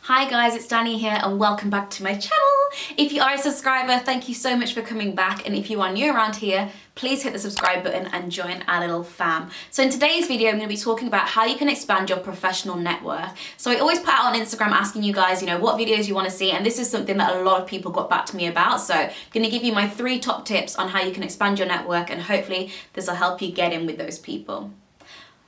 Hi guys, it's Dani here and welcome back to my channel. If you are a subscriber, thank you so much for coming back, and if you are new around here, please hit the subscribe button and join our little fam. So in today's video, I'm going to be talking about how you can expand your professional network. So I always put out on Instagram asking you guys, what videos you want to see, and this is something that a lot of people got back to me about. So I'm going to give you my 3 top tips on how you can expand your network, and hopefully this will help you get in with those people.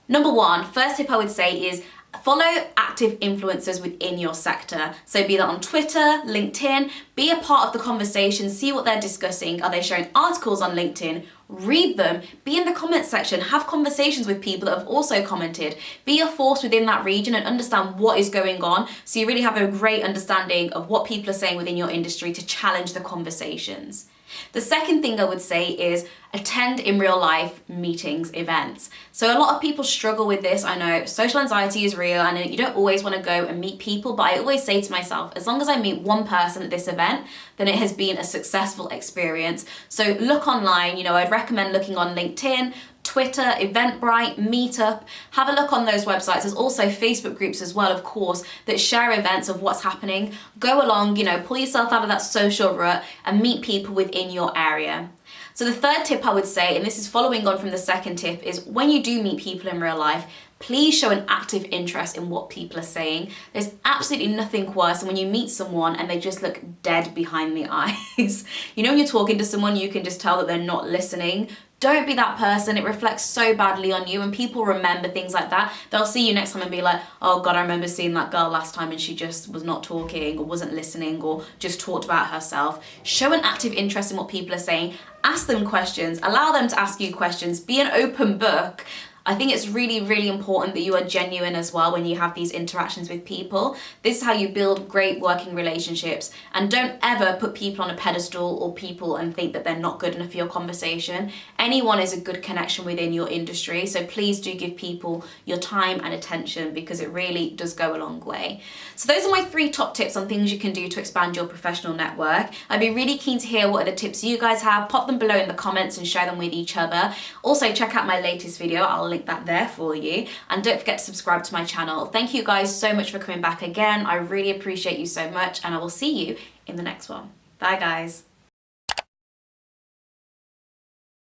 Number 1, first tip I would say is follow active influencers within your sector. So be that on Twitter, LinkedIn, be a part of the conversation, see what they're discussing. Are they sharing articles on LinkedIn? Read them, be in the comment section, have conversations with people that have also commented. Be a force within that region and understand what is going on, so you really have a great understanding of what people are saying within your industry to challenge the conversations. The second thing I would say is attend in real life meetings, events. So a lot of people struggle with this. I know social anxiety is real and you don't always want to go and meet people, but I always say to myself, as long as I meet one person at this event, then it has been a successful experience. So look online, I'd recommend looking on LinkedIn, Twitter, Eventbrite, Meetup. Have a look on those websites. There's also Facebook groups as well, of course, that share events of what's happening. Go along, pull yourself out of that social rut and meet people within your area. So the third tip I would say, and this is following on from the second tip, is when you do meet people in real life, please show an active interest in what people are saying. There's absolutely nothing worse than when you meet someone and they just look dead behind the eyes. When you're talking to someone, you can just tell that they're not listening. Don't be that person. It reflects so badly on you, and people remember things like that. They'll see you next time and be like, oh God, I remember seeing that girl last time and she just was not talking or wasn't listening or just talked about herself. Show an active interest in what people are saying. Ask them questions. Allow them to ask you questions. Be an open book. I think it's really, really important that you are genuine as well when you have these interactions with people. This is how you build great working relationships, and don't ever put people on a pedestal or people and think that they're not good enough for your conversation. Anyone is a good connection within your industry, so please do give people your time and attention because it really does go a long way. So those are my 3 top tips on things you can do to expand your professional network. I'd be really keen to hear what other tips you guys have. Pop them below in the comments and share them with each other. Also check out my latest video. I'll link that there for you, and don't forget to subscribe to my channel. Thank you guys so much for coming back again. I really appreciate you so much, and I will see you in the next one. Bye guys.